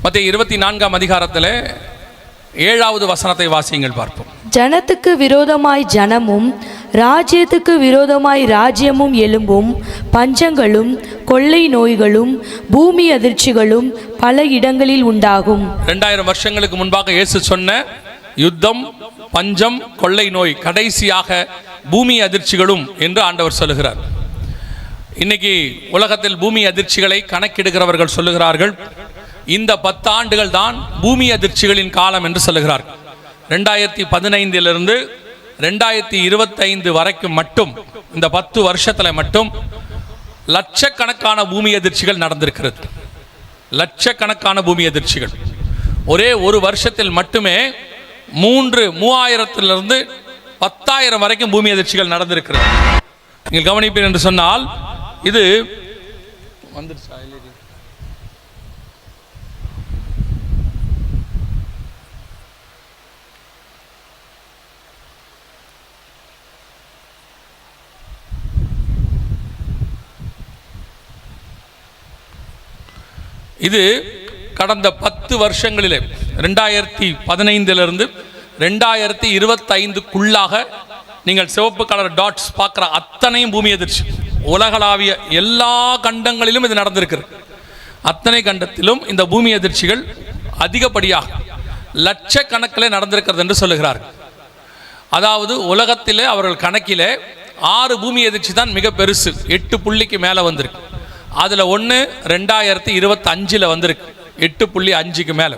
மத்தேயு 24ஆம் அதிகாரத்தில் 7வது வசனத்தை வாசியுங்கள் பார்ப்போம். ஜனத்துக்கு விரோதமாய் ஜனமும் ராஜ்யத்துக்கு விரோதமாய் ராஜ்யமும் எழும்பும், பஞ்சங்களும் கொள்ளை நோய்களும் பூமி அதிர்ச்சிகளும் பல இடங்களில் உண்டாகும். 2000 வருஷங்களுக்கு முன்பாக இயேசு சொன்ன யுத்தம், பஞ்சம், கொள்ளை நோய், கடைசியாக பூமி அதிர்ச்சிகளும் என்று ஆண்டவர் சொல்லுகிறார். இன்னைக்கு உலகத்தில் பூமி அதிர்ச்சிகளை கணக்கிடுகிறவர்கள் சொல்லுகிறார்கள், இந்த 10 ஆண்டுகள் தான் பூமி அதிர்ச்சிகளின் காலம் என்று சொல்லுகிறார்கள். 2015 2025 வரைக்கும் மட்டும், இந்த 10 வருஷத்தில் மட்டும் லட்சக்கணக்கான பூமி அதிர்ச்சிகள் நடந்திருக்கிறது. லட்சக்கணக்கான பூமி அதிர்ச்சிகள் ஒரே ஒரு வருஷத்தில் மட்டுமே 3000 10,000 வரைக்கும் பூமி அதிர்ச்சிகள் நடந்திருக்கிறது. நீங்கள் கவனிப்பீர்கள் என்று சொன்னால், இது வந்துருச்சா? இது கடந்த 10 வருஷங்களிலே 2015 2025க்குள்ளாக நீங்கள் சிவப்பு கலர் டாட்ஸ் பார்க்குற அத்தனையும் பூமி அதிர்ச்சி. உலகளாவிய எல்லா கண்டங்களிலும் இது நடந்திருக்கிறது. அத்தனை கண்டத்திலும் இந்த பூமி அதிர்ச்சிகள் அதிகப்படியாக லட்சக்கணக்கில் நடந்திருக்கிறது என்று சொல்லுகிறார்கள். அதாவது உலகத்திலே அவர்கள் கணக்கிலே 6 பூமி அதிர்ச்சி தான் மிக பெருசு, 8 புள்ளிக்கு மேலே வந்திருக்கு. அதில் ஒன்று 2025 வந்திருக்கு, 8.5க்கு மேலே.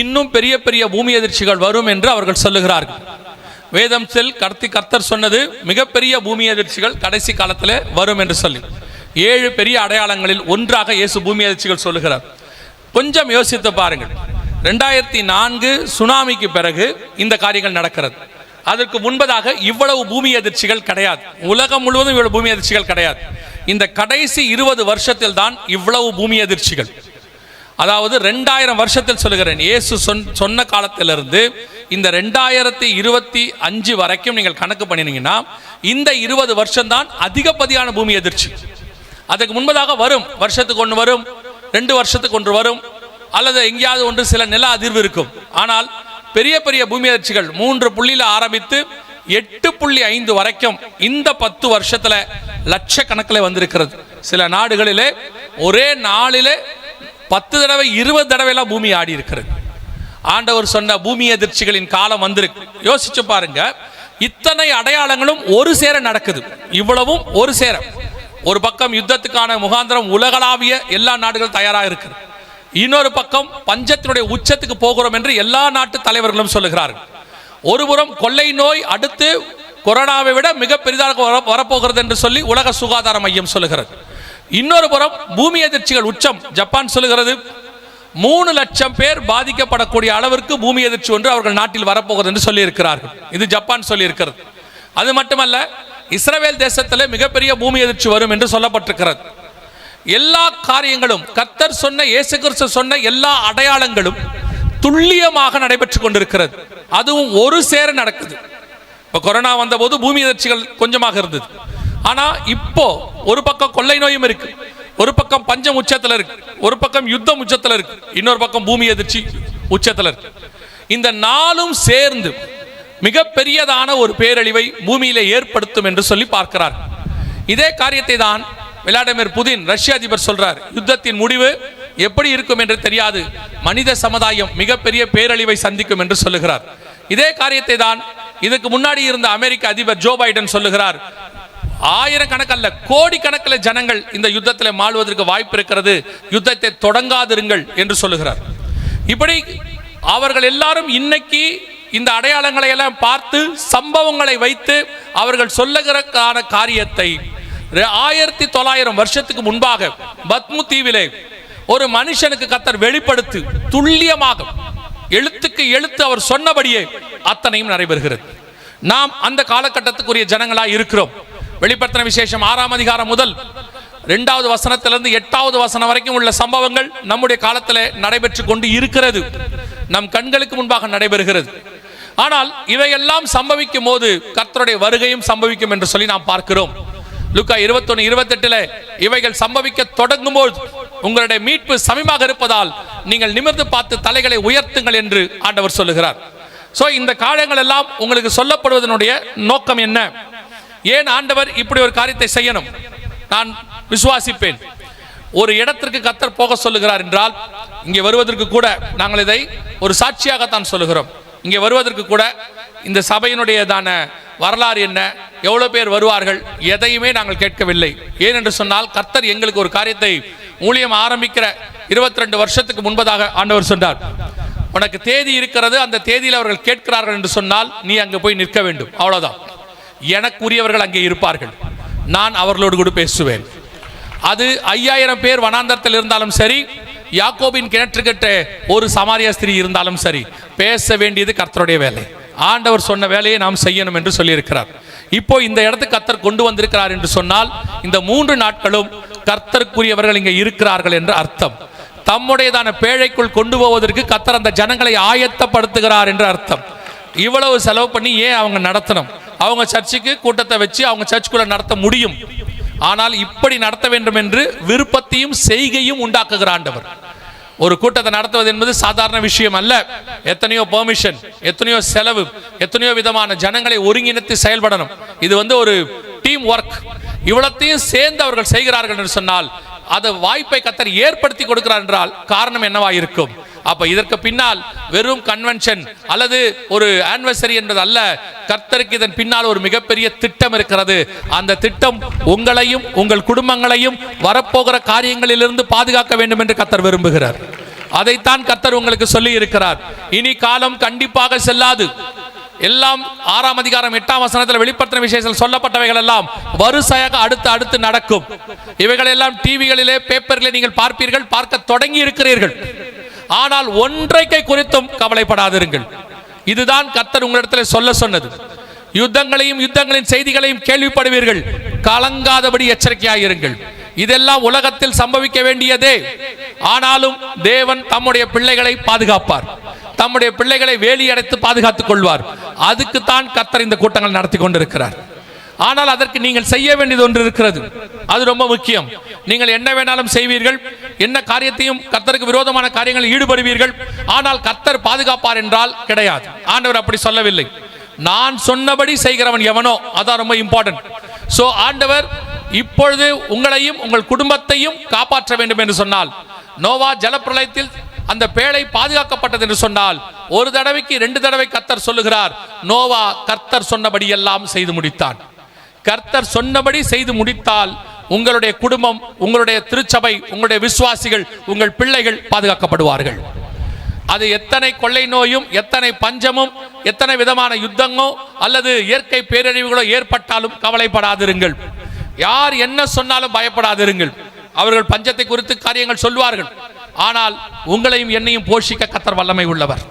இன்னும் பெரிய பெரிய பூமி அதிர்ச்சிகள் வரும் என்று அவர்கள் சொல்லுகிறார்கள். வேதம் கர்த்தர் சொன்னது, மிகப்பெரிய பூமி அதிர்ச்சிகள் கடைசி காலத்தில் வரும் என்று சொல்லி 7 பெரிய அடையாளங்களில் ஒன்றாக இயேசு பூமி அதிர்ச்சிகள் சொல்லுகிறார். கொஞ்சம் யோசித்து பாருங்கள். 2004 சுனாமிக்கு பிறகு இந்த காரியங்கள் நடக்கிறது. அதற்கு முன்பதாக இவ்வளவு பூமி அதிர்ச்சிகள் கிடையாது. உலகம் முழுவதும் இவ்வளவு பூமி அதிர்ச்சிகள் கிடையாது. இந்த கடைசி 20 வருஷத்தில் தான் இவ்வளவு பூமி அதிர்ச்சிகள். அதாவது 2000 வருஷத்தில் சொல்லுகிறேன், இயேசு சொன்ன காலத்திலிருந்து இந்த 2025 வரைக்கும் நீங்கள் கணக்கு பண்ணினீங்கன்னா இந்த 20 வருஷம் தான் அதிகப்படியான பூமி அதிர்ச்சி. அதுக்கு முன்பதாக வரும், வருஷத்துக்கு ஒன்று வரும், 2 வருஷத்துக்கு ஒன்று வரும், அல்லது எங்கேயாவது ஒன்று சில நில அதிர்வு இருக்கும். ஆனால் பெரிய பெரிய பூமி அதிர்ச்சிகள் 3 புள்ளியில் ஆரம்பித்து 8.5 வரைக்கும் இந்த 10 வருஷத்துல லட்சக்கணக்கில் வந்திருக்கிறது. சில நாடுகளிலே ஒரே நாளிலே 10 தடவை 20 தடவை எல்லாம் பூமி ஆடி இருக்கிறது. ஆண்டவர் சொன்ன பூமி அதிர்ச்சிகளின் காலம் வந்திருக்கு. யோசிச்சு பாருங்க, இத்தனை அடையாளங்களும் ஒரு சேர நடக்குது. இவ்வளவும் ஒரு சேர. ஒரு பக்கம் யுத்தத்துக்கான முகாந்திரம் உலகளாவிய எல்லா நாடுகளும் தயாராக இருக்கிறது. இன்னொரு பக்கம் பஞ்சத்தினுடைய உச்சத்துக்கு போகிறோம் என்று எல்லா நாட்டு தலைவர்களும் சொல்லுகிறார்கள். ஒருபுறம் கொள்ளை நோய் அடுத்து கொரோனாவை விட மிக பெரிதாக வரப்போகிறது என்று சொல்லி உலக சுகாதார மையம் சொல்லுகிறது. இன்னொரு புறம் பூமி அதிர்ச்சிகள் உச்சம். ஜப்பான் சொல்லுகிறது 3 லட்சம் பேர் பாதிக்கப்படக்கூடிய அளவிற்கு பூமி அதிர்ச்சி ஒன்று அவர்கள் நாட்டில் வரப்போகிறது என்று சொல்லி இருக்கிறார்கள். இது ஜப்பான் சொல்லி இருக்கிறது. அது மட்டுமல்ல, இஸ்ரவேல் தேசத்தில் மிகப்பெரிய பூமி அதிர்ச்சி வரும் என்று சொல்லப்பட்டிருக்கிறது. எல்லா காரியங்களும் கர்த்தர் சொன்ன, இயேசு கிறிஸ்து சொன்ன எல்லா அடையாளங்களும் துல்லியமாக நடைபெற்றுக் கொண்டிருக்கிறது. அதுவும் ஒரு சேர நடக்குது. இப்போ கொரோனா வந்த போது பூமி அதிர்ச்சிகள் கொஞ்சமாக இருந்தது. ஆனா இப்போ ஒரு பக்கம் கொள்ளை நோயும் இருக்கு, ஒரு பக்கம் பஞ்சம் உச்சத்தில் இருக்கு, ஒரு பக்கம் யுத்தம் உச்சத்தில் இருக்கு, இன்னொரு பக்கம் பூமி அதிர்ச்சி உச்சத்தில் இருக்கு. இந்த 4ம் சேர்ந்து மிக பெரியதான ஒரு பேரழிவை பூமியிலே ஏற்படுத்தும் என்று சொல்லி பார்க்கிறார். இதே காரியத்தை தான் விளாடிமிர் புதின் ரஷ்ய அதிபர் சொல்றார். யுத்தத்தின் முடிவு எப்படி இருக்கும் என்று தெரியாது, மனித சமுதாயம் மிகப்பெரிய பேரழிவை சந்திக்கும் என்று சொல்லுகிறார். இதே காரியத்தை தான் இதுக்கு முன்னாடி இருந்த அமெரிக்க அதிபர் ஜோ பைடன் சொல்லுகிறார். ஆயிரக்கணக்கல்ல கோடிக்கணக்கில் ஜனங்கள் இந்த யுத்தத்தில் மாழ்வதற்கு வாய்ப்பு இருக்கிறது, யுத்தத்தை தொடங்காதிருங்கள் என்று சொல்லுகிறார். இப்படி அவர்கள் எல்லாரும் இன்னைக்கு இந்த அடையாளங்களை எல்லாம் பார்த்து சம்பவங்களை வைத்து அவர்கள் சொல்லுகிற காரியத்தை 1900 வருஷத்துக்கு முன்பாக பத்மு தீவிலே ஒரு மனுஷனுக்கு கர்த்தர் வெளிப்படுத்தி துல்லியமாக எழுத்துக்கு எழுத்து அவர் சொன்னபடியே அத்தனையும் நடைபெறுகிறது. நாம் அந்த காலகட்டத்துக்குரிய ஜனங்களாக இருக்கிறோம். வெளிப்படுத்தின விசேஷம் 6ஆம் அதிகாரம் முதல் 2வது வசனத்திலிருந்து 8வது வசனம் வரைக்கும் உள்ள சம்பவங்கள் நம்முடைய காலத்தில் நடைபெற்று கொண்டு இருக்கிறது, நம் கண்களுக்கு முன்பாக நடைபெறுகிறது. ஆனால் இவையெல்லாம் சம்பவிக்கும் போது கர்த்தருடைய வருகையும் சம்பவிக்கும் என்று சொல்லி நாம் பார்க்கிறோம். லூக்கா 21:28 இவைகள் சம்பவிக்க தொடங்கும் போது உங்களுடைய மீட்பு சமீபமாக இருப்பதால் நீங்கள் நிமிர்ந்து பார்த்து தலைகளை உயர்த்துங்கள் என்று ஆண்டவர் சொல்லுகிறார். சோ இந்த காரியங்கள் எல்லாம் உங்களுக்கு சொல்லப்படுவதனுடைய நோக்கம் என்ன? ஏன் ஆண்டவர் இப்படி ஒரு காரியத்தை செய்யணும்? நான் விசுவாசிப்பேன், ஒரு இடத்திற்கு கர்த்தர் போக சொல்லுகிறார் என்றால் இங்கே வருவதற்கு கூட நாங்கள் இதை ஒரு சாட்சியாகத்தான் சொல்லுகிறோம். இங்கே வருவதற்கு கூட இந்த சபையினுடையதான வரலாறு என்ன, எவ்வளவு பேர் வருவார்கள், எதையுமே நாங்கள் கேட்கவில்லை. ஏனென்று சொன்னால் கர்த்தர் எங்களுக்கு ஒரு காரியத்தை ஊழியம் ஆரம்பிக்கிற 22 வருஷத்துக்கு முன்பதாக ஆண்டவர் சொன்னார், உனக்கு தேதி இருக்கிறது, அந்த தேதியில் அவர்கள் கேட்கிறார்கள் என்று சொன்னால் நீ அங்கே போய் நிற்க வேண்டும், அவ்வளவுதான். எனக்குரியவர்கள் அங்கே இருப்பார்கள், நான் அவர்களோடு கூட பேசுவேன். அது 5000 பேர் வனாந்தரத்தில் இருந்தாலும் சரி, யாக்கோபின் கிணற்றுக்கிட்ட ஒரு சமாரியா ஸ்திரீ இருந்தாலும் சரி, பேச வேண்டியது கர்த்தருடைய வேலை. ஆண்டவர் சொன்ன வேலையை நாம் செய்யணும் என்று சொல்லியிருக்கிறார். இப்போ இந்த இடத்துக்கு கர்த்தர் கொண்டு வந்திருக்கிறார் என்று சொன்னால் இந்த 3 நாட்களும் கர்த்தருக்குரியவர்கள் இங்கே இருக்கிறார்கள் என்று அர்த்தம். தம்முடையதான பேழைக்குள் கொண்டு போவதற்கு கர்த்தர் அந்த ஜனங்களை ஆயத்தப்படுத்துகிறார் என்று அர்த்தம். இவ்வளவு செலவு பண்ணி ஏன் அவங்க நடத்தணும்? அவங்க சர்ச்சுக்கு கூட்டத்தை வச்சு அவங்க சர்ச்சுக்குள்ள நடத்த முடியும். ஆனால் இப்படி நடத்த வேண்டும் என்று விருப்பத்தையும் செய்கையும் உண்டாக்குகிற ஆண்டவர். ஒரு கூட்டத்தை நடத்துவது என்பது சாதாரண விஷயம் அல்ல. எத்தனையோ பெர்மிஷன், எத்தனையோ செலவு, எத்தனையோ விதமான ஜனங்களை ஒருங்கிணைத்து செயல்படணும். இது ஒரு டீம் ஒர்க். இவ்வளத்தையும் சேர்ந்து அவர்கள் செய்கிறார்கள் என்று சொன்னால் அது வாய்ப்பை கர்த்தர் ஏற்படுத்தி கொடுக்கிறார் என்றால் காரணம் என்னவா இருக்கும்? அப்ப இதற்கு பின்னால் வெறும் கன்வென்ஷன் அல்லது ஒரு ஆனிவர்சரி என்பது அல்ல. கர்த்தருக்கு இதன் பின்னால் ஒரு மிகப்பெரிய திட்டம் இருக்கிறது. அந்த திட்டம் உங்களையும் உங்கள் குடும்பங்களையும் வரப்போகிற காரியங்களிலிருந்து பாதுகாக்க வேண்டும் என்று கர்த்தர் விரும்புகிறார். அதைத்தான் கர்த்தர் உங்களுக்கு சொல்லி இருக்கிறார். இனி காலம் கண்டிப்பாக செல்லாது. எல்லாம் 6ஆம் அதிகாரம் 8ஆம் வசனத்தில் வெளிப்படுத்தின விசேஷத்தில் சொல்லப்பட்டவைகள் எல்லாம் வரிசையாக அடுத்து நடக்கும். இவைகள் எல்லாம் டிவிகளிலே, பேப்பரிலே நீங்கள் பார்ப்பீர்கள், பார்க்க தொடங்கி இருக்கிறீர்கள். ஆனால் ஒன்றைக்கை குறித்தும் கவலைப்படாதிருங்கள். இதுதான் கர்த்தர் உங்களிடத்தில் சொல்ல சொன்னது. யுத்தங்களையும் யுத்தங்களின் செய்திகளையும் கேள்விப்படுவீர்கள், கலங்காதபடி எச்சரிக்கையாயிருங்கள். இதெல்லாம் உலகத்தில் சம்பவிக்க வேண்டியதே. ஆனாலும் தேவன் தம்முடைய பிள்ளைகளை பாதுகாப்பார், தம்முடைய பிள்ளைகளை வேலி அடைத்து பாதுகாத்துக் கொள்வார். அதுக்குத்தான் கர்த்தர் இந்த கூட்டங்கள் நடத்தி கொண்டிருக்கிறார். ஆனால் அதற்கு நீங்கள் செய்ய வேண்டியது ஒன்று இருக்கிறது. அது ரொம்ப முக்கியம். நீங்கள் என்ன வேணாலும் செய்வீர்கள், என்ன காரியத்தையும் கர்த்தருக்கு விரோதமான காரியங்களில் ஈடுபடுவீர்கள். ஆனால் கர்த்தர் பாதுகாப்பார் என்றால் கிடையாது. ஆண்டவர் அப்படி சொல்லவில்லை. நான் சொன்னபடி செய்கிறவன் எவனோ, அதான் ரொம்ப இம்பார்ட்டன்ட். சோ ஆண்டவர் இப்பொழுது உங்களையும் உங்கள் குடும்பத்தையும் காப்பாற்ற வேண்டும் என்று சொன்னால், நோவா ஜலப்பிரளயத்தில் அந்த பேழை பாதுகாக்கப்பட்டது என்று சொன்னால், ஒரு தடவைக்கு 2 தடவை கர்த்தர் சொல்லுகிறார், நோவா கர்த்தர் சொன்னபடி எல்லாம் செய்து முடித்தான். கர்த்தர் சொன்னபடி செய்து முடித்தால் உங்களுடைய குடும்பம், உங்களுடைய திருச்சபை, உங்களுடைய விசுவாசிகள், உங்கள் பிள்ளைகள் பாதுகாக்கப்படுவார்கள். அது எத்தனை கொள்ளை நோயும், எத்தனை பஞ்சமும், எத்தனை விதமான யுத்தங்களோ அல்லது இயற்கை பேரழிவுகளோ ஏற்பட்டாலும் கவலைப்படாதிருங்கள். யார் என்ன சொன்னாலும் பயப்படாதிருங்கள். அவர்கள் பஞ்சத்தை குறித்து காரியங்கள் சொல்வார்கள், ஆனால் உங்களையும் என்னையும் போஷிக்க கர்த்தர் வல்லமை உள்ளவர்.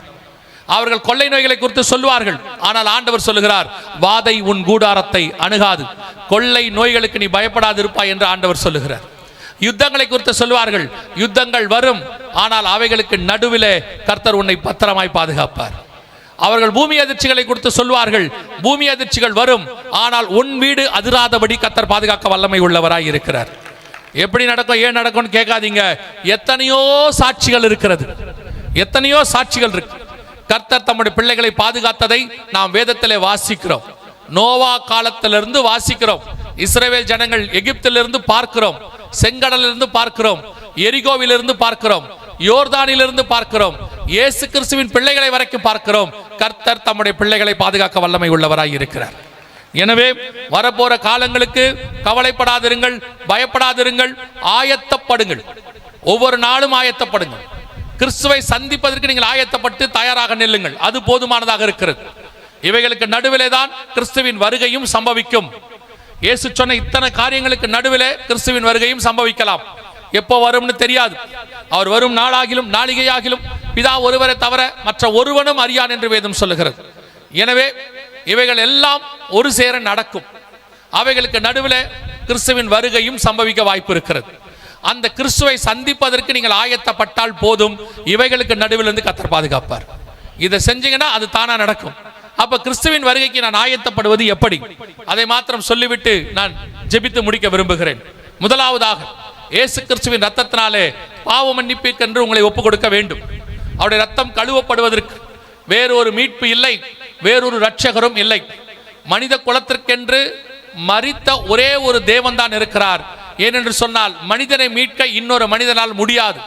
அவர்கள் கொள்ளை நோய்களை குறித்து சொல்வார்கள், ஆனால் ஆண்டவர் சொல்லுகிறார், வாதை உன் கூடாரத்தை அணுகாது, கொள்ளை நோய்களுக்கு நீ பயப்படாது இருப்பாய் என்று ஆண்டவர் சொல்லுகிறார். யுத்தங்களை குறித்து சொல்வார்கள், யுத்தங்கள் வரும், ஆனால் அவைகளுக்கு நடுவிலே கர்த்தர் உன்னை பத்திரமாய் பாதுகாப்பார். அவர்கள் பூமி அதிர்ச்சிகளை குறித்து சொல்வார்கள், பூமி அதிர்ச்சிகள் வரும், ஆனால் உன் வீடு அதிராதபடி கர்த்தர் பாதுகாக்க வல்லமை உள்ளவராய் இருக்கிறார். எப்படி நடக்கும், ஏன் நடக்கும்னு கேட்காதீங்க. எத்தனையோ சாட்சிகள் இருக்கிறது, எத்தனையோ சாட்சிகள் இருக்கு. கர்த்தர் தம்முடைய பிள்ளைகளை பாதுகாத்ததை நாம் வேதத்திலே வாசிக்கிறோம். நோவா காலத்திலிருந்து வாசிக்கிறோம். இஸ்ரவேல் ஜனங்கள் எகிப்திலிருந்து பார்க்கிறோம், செங்கடலிலிருந்து பார்க்கிறோம், எரிகோவிலிருந்து பார்க்கிறோம், யோர்தானிலிருந்து பார்க்கிறோம், இயேசு கிறிஸ்துவின் பிள்ளைகளை வரைக்கும் பார்க்கிறோம். கர்த்தர் தம்முடைய பிள்ளைகளை பாதுகாக்க வல்லமை உள்ளவராய் இருக்கிறார். எனவே வரப்போற காலங்களுக்கு கவலைப்படாதிருங்கள், பயப்படாதிருங்கள், ஆயத்தப்படுங்கள். ஒவ்வொரு நாளும் ஆயத்தப்படுங்கள். கிறிஸ்துவை சந்திப்பதற்கு நீங்கள் ஆயத்தப்பட்டு தயாராக நில்லுங்கள். அது போதுமானதாக இருக்கிறது. இவைகளுக்கு நடுவிலே தான் கிறிஸ்துவின் வருகையும் சம்பவிக்கும். இயேசு சொன்ன இத்தனை காரியங்களுக்கு நடுவிலே கிறிஸ்துவின் வருகையும் சம்பவிக்கலாம். எப்போ வரும்னு தெரியாது. அவர் வரும் நாளாகிலும் நாளிகையாகிலும் பிதா ஒருவரை தவிர மற்ற ஒருவனும் அறியான் என்று வேதம் சொல்லுகிறது. எனவே இவைகள் எல்லாம் ஒரு சேர நடக்கும். அவைகளுக்கு நடுவில் கிறிஸ்துவின் வருகையும் சம்பவிக்க வாய்ப்பு இருக்கிறது. அந்த கிறிஸ்துவை சந்திப்பதற்கு நீங்கள் ஆயத்தப்பட்டால் போதும், இவைகளுக்கு நடுவில் இருந்து கர்த்தர் பாதுகாப்பார். இதை செஞ்சீங்கன்னா அது தானா நடக்கும். அப்ப கிறிஸ்துவின் வருகைக்கு நான் ஆயத்தப்படுவது எப்படி, அதை மாத்திரம் சொல்லிவிட்டு நான் ஜெபித்து முடிக்க விரும்புகிறேன். முதலாவதாக இயேசு கிறிஸ்துவின் ரத்தத்தினாலே பாவ மன்னிப்புக்கென்று உங்களை ஒப்பு கொடுக்க வேண்டும். அவருடைய ரத்தம் கழுவப்படுவதற்கு வேறொரு மீட்பு இல்லை, வேறொரு இரட்சகரும் இல்லை. மனித குலத்திற்கென்று மரித்த ஒரே ஒரு தேவன் தான் இருக்கிறார். ஏனென்று சொன்னால் மனிதனை மீட்க இன்னொரு மனிதனால் முடியாது.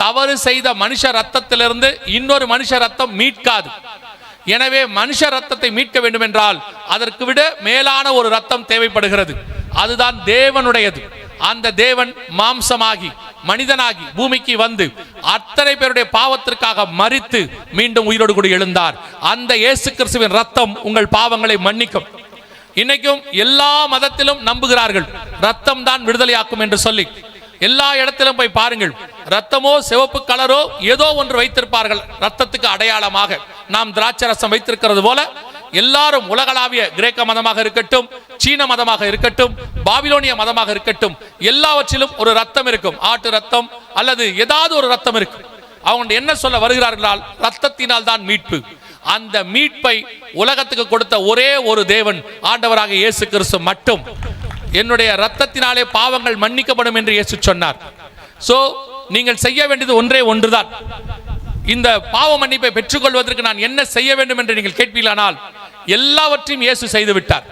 தவறு செய்த மனுஷ ரத்தத்திலிருந்து இன்னொரு மனுஷ ரத்தம் மீட்காது. எனவே மனுஷ ரத்தத்தை மீட்க வேண்டும் என்றால் அதற்கு விட மேலான ஒரு ரத்தம் தேவைப்படுகிறது. அதுதான் தேவனுடையது. அந்த தேவன் மாம்சமாகி மனிதனாகி பூமிக்கு வந்து அத்தனை பேருடைய பாவத்திற்காக மரித்து மீண்டும் உயிரோடு கூட எழுந்தார். அந்த இயேசு கிறிஸ்துவின் ரத்தம் உங்கள் பாவங்களை மன்னிக்கும். இன்னைக்கும் எல்லா மதத்திலும் நம்புகிறார்கள் ரத்தம் தான் விடுதலையாக்கும் என்று சொல்லி. எல்லா இடத்திலும் போய் பாருங்கள், ரத்தமோ சிவப்பு கலரோ ஏதோ ஒன்று வைத்திருப்பார்கள் ரத்தத்துக்கு அடையாளமாக. நாம் திராட்சை ரசம் வைத்திருக்கிறது போல எல்லாரும் உலகளாவிய கிரேக்க மதமாக இருக்கட்டும், சீன மதமாக இருக்கட்டும், பாபிலோனிய மதமாக இருக்கட்டும், எல்லாவற்றிலும் ஒரு ரத்தம் இருக்கும். ஆட்டு ரத்தம் அல்லது ஏதாவது ஒரு ரத்தம் இருக்கும். அவங்க என்ன சொல்ல வருகிறார்களால் ரத்தத்தினால் தான் மீட்பு. அந்த மீட்பை உலகத்துக்கு கொடுத்த ஒரே ஒரு தேவன் ஆண்டவராக இயேசு கிறிஸ்து மட்டும். என்னுடைய ரத்தத்தினாலே பாவங்கள் மன்னிக்கப்படும் என்று இயேசு சொன்னார். சோ நீங்கள் செய்ய வேண்டியது ஒன்றே ஒன்றுதான். இந்த பாவ மன்னிப்பை பெற்றுக்கொள்வதற்கு நான் என்ன செய்ய வேண்டும் என்று நீங்கள் கேட்பீர்களானால் எல்லாவற்றையும் இயேசு செய்து விட்டார்.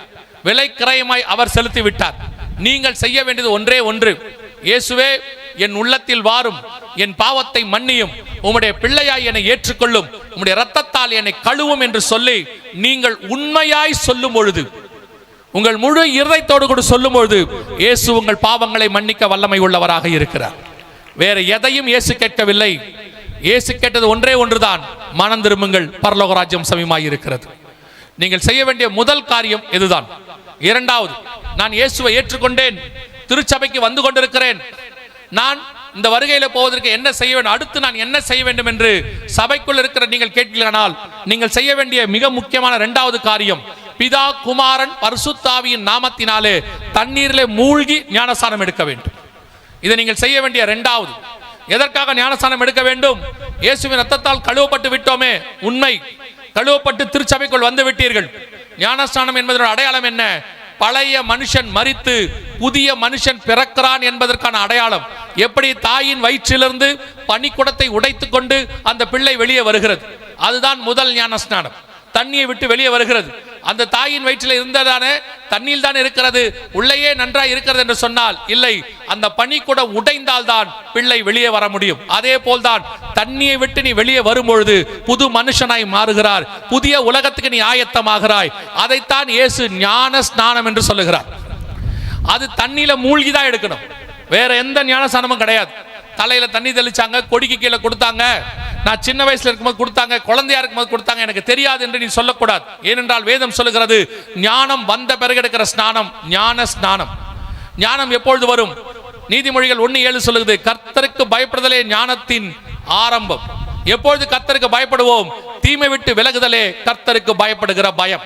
விலை கிரயமாய் அவர் செலுத்தி விட்டார். நீங்கள் செய்ய வேண்டியது ஒன்றே ஒன்று. இயேசுவே, என் உள்ளத்தில் வாரும், என் பாவத்தை மன்னியும், உம்முடைய பிள்ளையாய் என்னை ஏற்றுக்கொள்ளும், உம்முடைய இரத்தத்தால் என்னை கழுவும் என்று சொல்லி நீங்கள் உண்மையாய் சொல்லும் பொழுது, உங்கள் முழு இருதயத்தோடு கூட சொல்லும் பொழுது இயேசு உங்கள் பாவங்களை மன்னிக்க வல்லமை உள்ளவராக இருக்கிறார். வேற எதையும் இயேசு கேட்கவில்லை. இயேசு கேட்டது ஒன்றே ஒன்றுதான், மனம் திரும்புங்கள், பரலோக ராஜ்யம் சமீபமாய் இருக்கிறது. நீங்கள் செய்ய வேண்டிய முதல் காரியம் இதுதான். இரண்டாவது, நான் இயேசுவை ஏற்றுக்கொண்டேன், திருச்சபைக்கு வந்து கொண்டிருக்கிறேன், நான் இந்த வருகையில போவதற்கு என்ன செய்ய வேண்டும், அடுத்து நான் என்ன செய்ய வேண்டும் என்று சபைக்குள் இருக்கிற நீங்கள் கேட்கலானால் நீங்கள் செய்ய வேண்டிய மிக முக்கியமான இரண்டாவது காரியம், பிதா குமாரன் பரிசுத்தாவியின் நாமத்தினாலே தண்ணீரிலே மூழ்கி ஞானஸ்நானம் எடுக்க வேண்டும். இதை நீங்கள் செய்ய வேண்டிய இரண்டாவது. எதற்காக ஞானஸ்நானம் எடுக்க வேண்டும்? இயேசுவின் ரத்தத்தால் கழுவப்பட்டு விட்டோமே, உண்மை. கழுவப்பட்டு திருச்சபைக்குள் வந்து விட்டீர்கள். ஞானஸ்நானம் என்பதன் அடையாளம் என்ன? பழைய மனுஷன் மரித்து புதிய மனுஷன் பிறக்கிறான் என்பதற்கான அடையாளம். எப்படி தாயின் வயிற்றிலிருந்து பனிக்குடத்தை உடைத்து கொண்டு அந்த பிள்ளை வெளியே வருகிறது, அதுதான் முதல் ஞானஸ்நானம். தண்ணியை விட்டு வெளியே வருகிறது. அந்த தாயின் வயிற்றில் இருந்ததானே தண்ணியில் தான் இருக்கிறது, உள்ளேயே நன்றாய் இருக்கிறது என்று சொன்னால் இல்லை, அந்த பனிக்குடம் உடைந்தால் தான் பிள்ளை வெளியே வர முடியும். அதே போல்தான் தண்ணியை விட்டு நீ வெளியே வரும்பொழுது புது மனுஷனாய் மாறுகிறார், புதிய உலகத்துக்கு நீ ஆயத்தமாகிறாய். அதைத்தான் இயேசு ஞான ஸ்நானம் என்று சொல்லுகிறார். அது தண்ணியில மூழ்கிதான் எடுக்கணும், வேற எந்த ஞான ஸ்நானமும் கிடையாது. தலையில தண்ணி தெளிச்சாங்க, கொடிக்கு கீழே கொடுத்தாங்க, நான் சின்ன வயசுல இருக்கும்போது கொடுத்தாங்க, குழந்தையா இருக்கும்போது கொடுத்தாங்க, எனக்கு தெரியாது என்று நீ சொல்லக்கூடாது. ஏனென்றால் வேதம் சொல்லுகிறது, ஞானம் வந்த பிறகு எடுக்கிற ஸ்நானம் ஞான ஸ்நானம். ஞானம் எப்பொழுது வரும்? நீதிமொழிகள் 1:7 சொல்லுகிறது, கர்த்தருக்கு பயப்படுதலே ஞானத்தின் ஆரம்பம். எப்பொழுது கர்த்தருக்கு பயப்படுவோம்? தீமை விட்டு விலகுதலே கர்த்தருக்கு பயப்படுகிற பயம்.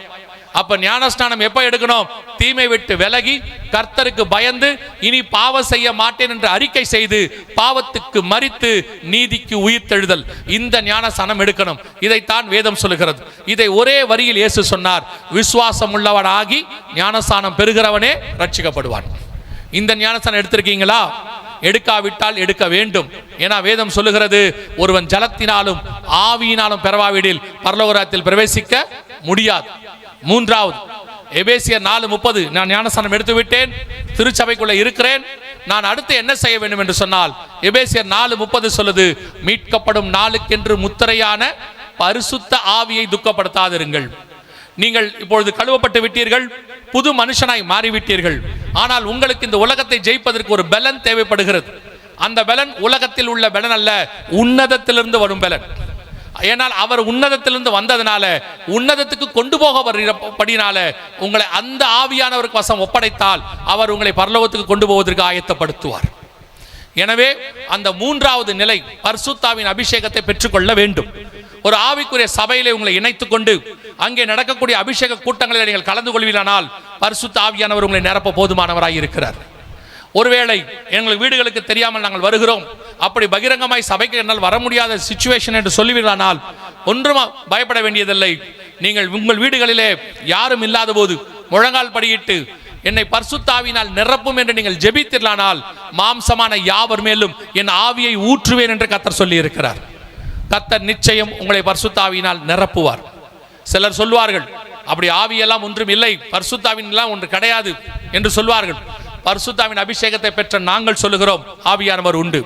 அப்ப ஞானஸ்நானம் எப்ப எடுக்கணும்? தீமை விட்டு விலகி கர்த்தருக்கு பயந்து இனி பாவம் செய்ய மாட்டேன் என்று அறிக்கை செய்து பாவத்துக்கு மரித்து நீதிக்கு உயிர்த்தெழுதல், இந்த ஞானஸ்நானம் எடுக்கணும். இதைத்தான் வேதம் சொல்லுகிறது. இதை ஒரே வரியில் இயேசு சொன்னார், விசுவாசம் உள்ளவனாகி ஞானஸ்நானம் பெறுகிறவனே ரட்சிக்கப்படுவான். இந்த ஞானஸ்நானம் எடுத்திருக்கீங்களா? எடுக்காவிட்டால் எடுக்க வேண்டும். ஏன்னா வேதம் சொல்லுகிறது, ஒருவன் ஜலத்தினாலும் ஆவியினாலும் பெறவாவிடில் பரலோகத்தில் பிரவேசிக்க முடியாது. மூன்றாவது, எபேசியர் 4:30, நான் ஞானஸ்நானம் எடுத்து விட்டேன், திருச்சபைக்குள்ள இருக்கிறேன், நான் அடுத்து என்ன செய்ய வேண்டும் என்று சொன்னால் எபேசியர் 4:30 சொல்லுது, மீட்கப்படும் நாளுக்கென்று முத்திரையான பரிசுத்த ஆவியை துக்கப்படுத்தாதிருங்கள். நீங்கள் இப்பொழுது கழுவப்பட்டு விட்டீர்கள், புது மனுஷனாய் மாறிவிட்டீர்கள். ஆனால் உங்களுக்கு இந்த உலகத்தை ஜெயிப்பதற்கு ஒரு பலன் தேவைப்படுகிறது. அந்த பலன் உலகத்தில் உள்ள பலன் அல்ல, உன்னதத்திலிருந்து வரும் பலன். ஏனால் அவர் உன்னதத்திலிருந்து வந்ததனால, உன்னதத்துக்கு கொண்டு போகப்படினால உங்களை அந்த ஆவியானவருக்கு வசம் ஒப்படைத்தால் அவர் உங்களை பரலோகத்துக்கு கொண்டு போவதற்கு ஆயத்தப்படுத்துவார். எனவே அந்த மூன்றாவது நிலை, பரிசுத்தாவின் அபிஷேகத்தை பெற்றுக்கொள்ள வேண்டும். ஒரு ஆவிக்குரிய சபையிலே உங்களை இணைத்துக் கொண்டு அங்கே நடக்கக்கூடிய அபிஷேக கூட்டங்களில் நீங்கள் கலந்து கொள்வீர்களானால் பரிசுத்த ஆவியானவர் உங்களை நிரப்ப போதுமானவராய் இருக்கிறார். ஒருவேளை எங்கள் வீடுகளுக்கு தெரியாமல் நாங்கள் வருகிறோம், அப்படி பகிரங்கமாய் சபைக்கு என்னால் வர முடியாத சிச்சுவேஷன் என்று சொல்லுவீர்களானால் ஒன்றும் பயப்பட வேண்டியதில்லை. நீங்கள் உங்கள் வீடுகளிலே யாரும் இல்லாத போது முழங்கால் படியிட்டு என்னை பரிசுத்தாவினால் நிரப்பும் என்று நீங்கள் ஜெபித்தீர்களானால் மாம்சமான யாவர் மேலும் என் ஆவியை ஊற்றுவேன் என்று கர்த்தர் சொல்லி இருக்கிறார். கர்த்தர் நிச்சயம் உங்களை பரிசுத்தாவினால் நிரப்புவார். சிலர் சொல்வார்கள், அப்படி ஆவியெல்லாம் ஒன்றும் இல்லை, பரிசுத்தாவின் எல்லாம் ஒன்று கிடையாது என்று சொல்வார்கள். பரிசுத்தாவின் அபிஷேகத்தை பெற்ற நாங்கள் சொல்லுகிறோம், ஆவியானவர் உண்டு.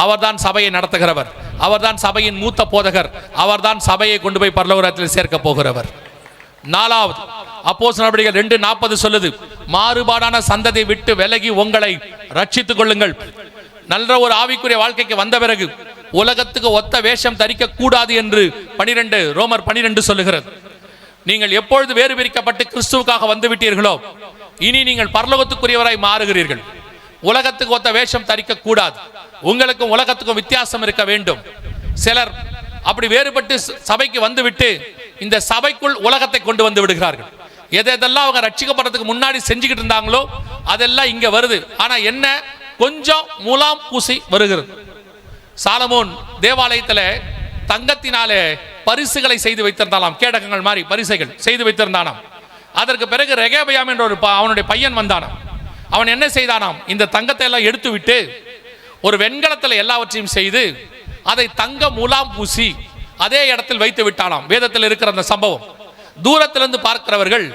அவர்தான் சபையை நடத்துகிறவர், அவர்தான் சபையின் மூத்த போதகர், அவர்தான் சபையை கொண்டு போய் பரலோகத்தில் சேர்க்க போகிறவர். 4வது அப்போஸ்தலர் நடவடிக்கைகள் 2:40 சொல்லுது, மாறுபாடான சந்ததியை விட்டு விலகி உங்களை ரட்சித்துக் கொள்ளுங்கள். நல்ல ஒரு ஆவிக்குரிய வாழ்க்கைக்கு வந்த பிறகு உலகத்துக்கு ஒத்த வேஷம் தரிக்க கூடாது என்று ரோமர் 12 சொல்லுகிறது. நீங்கள் எப்பொழுது வேறு பிரிக்கப்பட்டு கிறிஸ்துவுக்காக வந்து விட்டீர்களோ இனி நீங்கள் பரலோகத்துக்குரியவராய் மாறுகிறீர்கள். உலகத்துக்கு ஒத்த வேஷம் தரிக்க கூடாது. உங்களுக்கும் உலகத்துக்கும் வித்தியாசம் இருக்க வேண்டும். சிலர் அப்படி வேறுபட்டு சபைக்கு வந்துவிட்டு இந்த சபைக்குள் உலகத்தை கொண்டு வந்து விடுகிறார்கள். எதெல்லாம் அவங்க ரட்சிக்கப்படுறதுக்கு முன்னாடி செஞ்சுக்கிட்டு இருந்தாங்களோ அதெல்லாம் இங்க வருது. ஆனா என்ன, கொஞ்சம் முலாம் பூசி வருகிறது. சாலமோன் தேவாலயத்தில் தங்கத்தினாலே பரிசுகளை செய்து வைத்திருந்தாலாம், கேடகங்கள் மாதிரி பரிசுகள் செய்து வைத்திருந்தானாம். அதற்கு பிறகு ரெகேபயாம் என்ற அவனுடைய பையன் வந்தானாம். அவன் என்ன செய்தானாம், இந்த தங்கத்தை எல்லாம் எடுத்து விட்டு ஒரு வெண்கலத்தில் எல்லாவற்றையும் செய்து அதை தங்க முலாம் பூசி அதே இடத்தில் வைத்து விட்டானாம். வேதத்தில் இருக்கிற அந்த சம்பவம் தூரத்திலிருந்து பார்க்கிறவர்கள்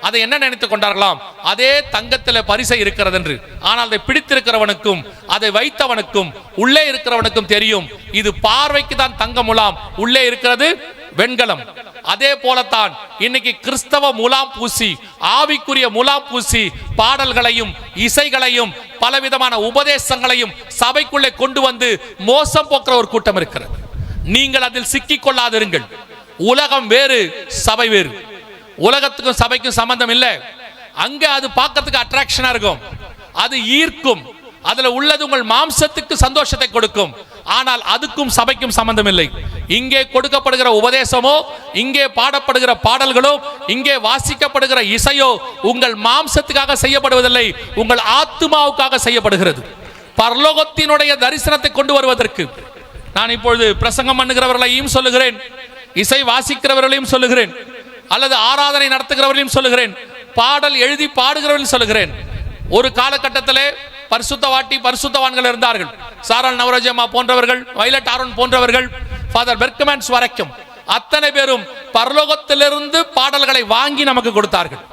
அதை என்ன நினைத்துக் கொண்டார்களாம், அதே தங்கத்தில் பரிசை இருக்கிறது என்று. ஆனால் அதை பிடித்திருக்கிறவனுக்கும் அதை வைத்தவனுக்கும் உள்ளே இருக்கிறவனுக்கும் தெரியும், இது பார்வைக்கு தான் தங்க முலாம், உள்ளே இருக்கிறது வெண்கலம். அதே போலத்தான் இன்னைக்கு கிறிஸ்தவ முலாம் பூசி, ஆவிக்குரிய முலாம் பூசி பாடல்களையும் இசைகளையும் பலவிதமான உபதேசங்களையும் சபைக்குள்ளே கொண்டு வந்து மோசம் போக்குற ஒரு கூட்டம் இருக்கிறது. நீங்கள் அதில் சிக்கிக் கொள்ளாதிருங்கள். உலகம் வேறு, சபை வேறு. உலகத்துக்கும் சபைக்கும் சம்பந்தம் இல்லை. அங்க அது பார்க்கறதுக்கு அட்ராக்ஷனா இருக்கும், அது ஈர்க்கும், அதுல உள்ளது உங்கள் மாம்சத்துக்கு சந்தோஷத்தை கொடுக்கும். ஆனால் அதுக்கும் சபைக்கும் சம்பந்தம் இல்லை. இங்கே கொடுக்கப்படுகிற உபதேசமோ, இங்கே பாடப்படுகிற பாடல்களோ, இங்கே வாசிக்கப்படுகிற இசையோ உங்கள் மாம்சத்துக்காக செய்யப்படுவதில்லை, உங்கள் ஆத்துமாவுக்காக செய்யப்படுகிறது. பரலோகத்தினுடைய தரிசனத்தை கொண்டு வருவதற்கு. நான் இப்பொழுது பிரசங்கம் பண்ணுகிறவர்களையும் சொல்லுகிறேன், இசை வாசிக்கிறவர்களையும் சொல்லுகிறேன், அல்லது ஆராதனை நடத்துகிறவர்களையும் சொல்லுகிறேன், பாடல் எழுதி பாடுகிறவர்களையும் சொல்லுகிறேன். ஒரு காலகட்டத்திலே பரிசுத்தவாட்டி பரிசுத்தவான்கள் இருந்தார்கள். சாரால் நவரோஜம்மா போன்றவர்கள், வைலட் ஆரோன் போன்றவர்கள், ஃபாதர் பெர்க்மேன்ஸ் வரைக்கும் அத்தனை பேரும் பரலோகத்திலிருந்து பாடல்களை வாங்கி நமக்கு கொடுத்தார்கள்.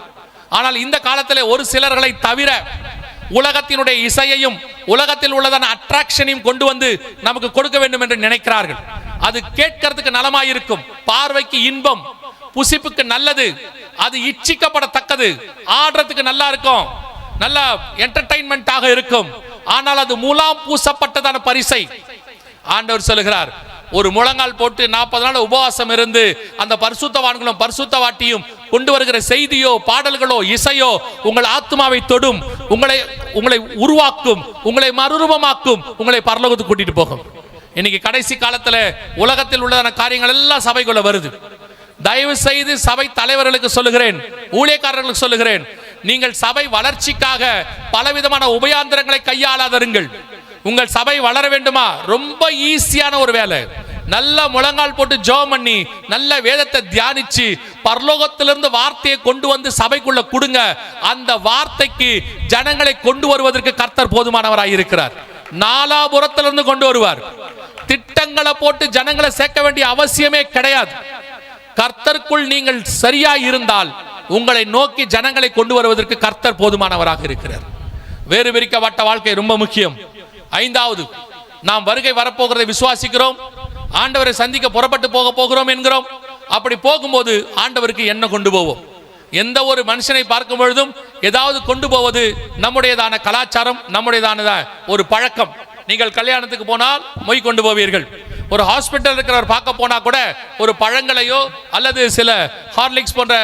ஆனால் இந்த காலத்திலே ஒரு சிலர்களை தவிர உலகத்தினுடைய இசையையும் உலகத்தில் உள்ளதான அட்ராக்ஷனையும் கொண்டு வந்து நமக்கு கொடுக்க வேண்டும் என்று நினைக்கிறார்கள். அது கேட்கிறதுக்கு நலமாயிருக்கும், பார்வைக்கு இன்பம், புசிப்புக்கு நல்லது, அது இச்சிக்கப்படத்தக்கது, ஆடுறதுக்கு நல்லா இருக்கும், நல்ல என்டர்டைன்மெண்டாக இருக்கும். ஆனால் அது முலாம் பூசப்பட்டதான பரிசை. ஆண்டவர் சொல்லுகிறார், ஒரு முழங்கால் போட்டு 40 நாள் உபவாசம் இருந்து அந்த பரிசுத்தவான்களும் பரிசுத்தவாட்டியும் கொண்டு வருகிற செய்தியோ பாடல்களோ இசையோ உங்கள் ஆத்மாவை தொடும், உங்களை உருவாக்கும், உங்களை மறுரூபமாக்கும், உங்களை பரலோகத்துக்கு கூட்டிட்டு போகும். இன்னைக்கு கடைசி காலத்துல உலகத்தில் உள்ளதான காரியங்கள் எல்லாம் சபைக்குள்ள வருது. தயவு செய்து சபை தலைவர்களுக்கு சொல்லுகிறேன், ஊழியக்காரர்களுக்கு சொல்லுகிறேன், நீங்கள் சபை வளர்ச்சிக்காக பலவிதமான உபயாந்திரங்களை கையாளாதருங்கள். உங்கள் சபை வளர வேண்டுமா, ரொம்ப ஈஸியான ஒரு வேலை. நல்ல முழங்கால் போட்டு ஜெபம் பண்ணி நல்ல வேதத்தை தியானிச்சு பரலோகத்திலிருந்து வார்த்தையை கொண்டு வந்து சபைக்குள்ள கொடுங்க. அந்த வார்த்தைக்கு ஜனங்களை கொண்டு வருவதற்கு கர்த்தர் போதுமானவராய் இருக்கிறார். நாலாபுரத்திலிருந்து கொண்டு வருவார். திட்டங்களை போட்டு ஜனங்களை சேர்க்க வேண்டிய அவசியமே கிடையாது. கர்த்தருக்குள் நீங்கள் சரியா இருந்தால் உங்களை நோக்கி ஜனங்களை கொண்டு வருவதற்கு கர்த்தர் போதுமானவராக இருக்கிறார். வேறு பிரிக்கப்பட்ட வாழ்க்கை ரொம்ப முக்கியம். 5வது, நாம் வருகை வரப்போகிறதை விசுவாசிக்கிறோம், ஆண்டவரை சந்திக்க புறப்பட்டு போக போகிறோம் என்கிறோம். அப்படி போகும்போது ஆண்டவருக்கு என்ன கொண்டு போவோம்? எந்த ஒரு மனுஷனை பார்க்கும் பொழுதும் ஏதாவது கொண்டு போவது நம்முடையதான கலாச்சாரம், நம்முடையதான ஒரு பழக்கம். நீங்கள் கல்யாணத்துக்கு போனால் மொய் கொண்டு போவீர்கள். ஒரு ஹாஸ்பிட்டல் இருக்கிறவர் பார்க்க போனா கூட ஒரு பழங்களையோ அல்லது சில ஹார்லிக்ஸ் போன்ற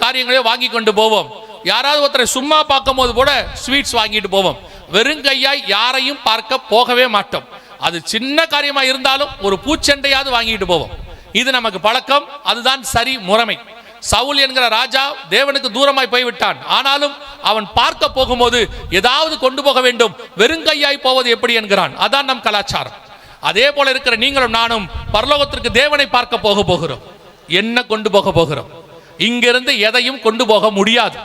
காரியங்களையோ வாங்கி கொண்டு போவோம். யாராவது ஒருத்தரை சும்மா பார்க்கும் போது கூட ஸ்வீட்ஸ் வாங்கிட்டு போவோம். வெறுங்கையாய் யாரையும் பார்க்க போகவே மாட்டோம். அது சின்ன காரியமா இருந்தாலும் ஒரு பூச்செண்டையாவது வாங்கிட்டு போவோம். இது நமக்கு பழக்கம், அதுதான் சரி முறைமை. சவுல் என்கிற ராஜா தேவனுக்கு தூரமாய் போய்விட்டான். ஆனாலும் அவன் பார்க்க போகும்போது ஏதாவது கொண்டு போக வேண்டும், வெறுங்கையாய் போவது எப்படி என்கிறான். அதான் நம் கலாச்சாரம். அதே போல இருக்கிற நீங்களும் நானும் பரலோகத்திற்கு தேவனை பார்க்க போக போகிறோம். என்ன கொண்டு போக போகிறோம்? இங்கிருந்து எதையும் கொண்டு போக முடியாது.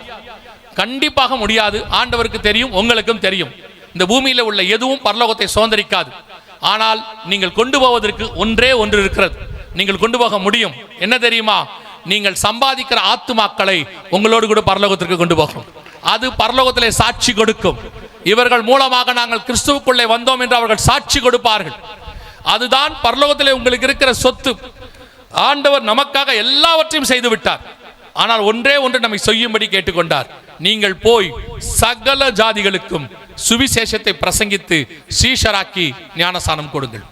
கண்டிப்பாக முடியாது. ஆண்டவருக்கு தெரியும், உங்களுக்கும் தெரியும். இந்த பூமியில் உள்ள எதுவும் பரலோகத்தை சுதந்திரிக்காது. ஆனால் நீங்கள் கொண்டு போவதற்கு ஒன்றே ஒன்று இருக்கிறது. நீங்கள் கொண்டு போக முடியும். என்ன தெரியுமா? நீங்கள் சம்பாதிக்கிற ஆத்துமாக்களை உங்களோடு கூட பரலோகத்திற்கு கொண்டு போகணும். அது பரலோகத்திலே சாட்சி கொடுக்கும். இவர்கள் மூலமாக நாங்கள் கிறிஸ்துவுக்குள்ளே வந்தோம் என்று அவர்கள் சாட்சி கொடுப்பார்கள். அதுதான் பரலோகத்திலே உங்களுக்கு இருக்கிற சொத்து. ஆண்டவர் நமக்காக எல்லாவற்றையும் செய்து விட்டார். ஆனால் ஒன்றே ஒன்று நம்மை செய்யும்படி கேட்டுக்கொண்டார். நீங்கள் போய் சகல ஜாதிகளுக்கும் சுவிசேஷத்தை பிரசங்கித்து சீஷராக்கி ஞானஸ்நானம் கொடுங்கள்.